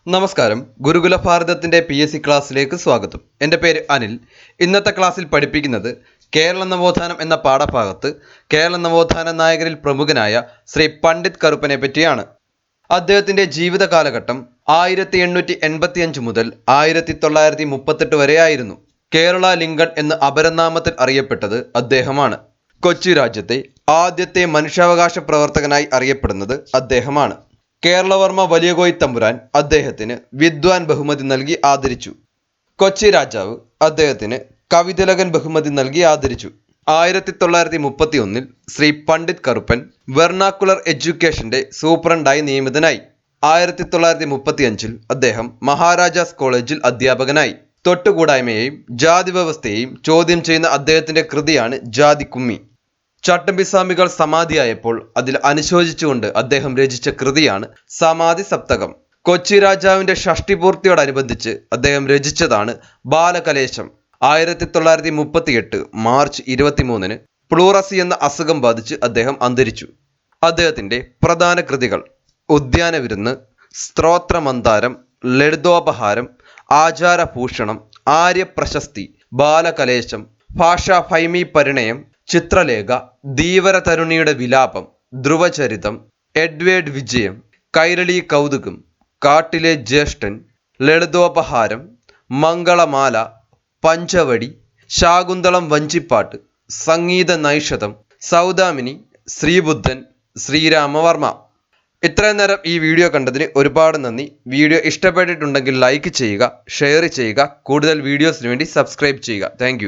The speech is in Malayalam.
നമസ്കാരം, ഗുരുകുല ഭാരതത്തിൻ്റെ PSC ക്ലാസ്സിലേക്ക് സ്വാഗതം. എൻ്റെ പേര് അനിൽ. ഇന്നത്തെ ക്ലാസ്സിൽ പഠിപ്പിക്കുന്നത് കേരള നവോത്ഥാനം എന്ന പാഠഭാഗത്ത് കേരള നവോത്ഥാന നായകരിൽ പ്രമുഖനായ ശ്രീ പണ്ഡിറ്റ് കറുപ്പനെ പറ്റിയാണ്. അദ്ദേഹത്തിൻ്റെ ജീവിത കാലഘട്ടം 1885 മുതൽ 1938 വരെ ആയിരുന്നു. കേരള ലിങ്കൺ എന്ന അപരനാമത്തിൽ അറിയപ്പെട്ടത് അദ്ദേഹമാണ്. കൊച്ചി രാജ്യത്തെ ആദ്യത്തെ മനുഷ്യാവകാശ പ്രവർത്തകനായി അറിയപ്പെടുന്നത് അദ്ദേഹമാണ്. കേരളവർമ്മ വലിയകോയി തമ്പുരാൻ അദ്ദേഹത്തിന് വിദ്വാൻ ബഹുമതി നൽകി ആദരിച്ചു. കൊച്ചി രാജാവ് അദ്ദേഹത്തിന് കവിതിലകൻ ബഹുമതി നൽകി ആദരിച്ചു. 1931 ശ്രീ പണ്ഡിറ്റ് കറുപ്പൻ വെർണാക്കുലർ എഡ്യൂക്കേഷന്റെ സൂപ്രണ്ടായി നിയമിതനായി. 1935 അദ്ദേഹം മഹാരാജാസ് കോളേജിൽ അധ്യാപകനായി. തൊട്ടുകൂടായ്മയെയും ജാതി വ്യവസ്ഥയെയും ചോദ്യം ചെയ്യുന്ന അദ്ദേഹത്തിന്റെ കൃതിയാണ് ജാതിക്കുമ്മി. ചട്ടമ്പിസ്വാമികൾ സമാധിയായപ്പോൾ അതിൽ അനുശോചിച്ചുകൊണ്ട് അദ്ദേഹം രചിച്ച കൃതിയാണ് സമാധി സപ്തകം. കൊച്ചി രാജാവിന്റെ ഷഷ്ടിപൂർത്തിയോടനുബന്ധിച്ച് അദ്ദേഹം രചിച്ചതാണ് ബാലകലേശം. 1938 മാർച്ച് 23 പ്ലൂറസി എന്ന അസുഖം ബാധിച്ച് അദ്ദേഹം അന്തരിച്ചു. അദ്ദേഹത്തിന്റെ പ്രധാന കൃതികൾ ഉദ്യാനവിരുന്ന്, സ്ത്രോത്രമന്താരം, ലളിതോപഹാരം, ആചാരഭൂഷണം, ആര്യപ്രശസ്തി, ബാലകലേശം, ഭാഷാഭൈമി പരിണയം, ചിത്രലേഖ, ധീവര തരുണിയുടെ വിലാപം, ധ്രുവചരിതം, എഡ്വേർഡ് വിജയം, കൈരളി കൗതുകം, കാട്ടിലെ ജ്യേഷ്ഠൻ, ലളിതോപഹാരം, മംഗളമാല, പഞ്ചവടി, ശാകുന്തളം വഞ്ചിപ്പാട്ട്, സംഗീത നൈഷധം, സൗദാമിനി, ശ്രീബുദ്ധൻ, ശ്രീരാമവർമ്മ. ഇത്രയും നേരം ഈ വീഡിയോ കണ്ടതിന് ഒരുപാട് നന്ദി. വീഡിയോ ഇഷ്ടപ്പെട്ടിട്ടുണ്ടെങ്കിൽ ലൈക്ക് ചെയ്യുക, ഷെയർ ചെയ്യുക, കൂടുതൽ വീഡിയോസിന് വേണ്ടി സബ്സ്ക്രൈബ് ചെയ്യുക. താങ്ക്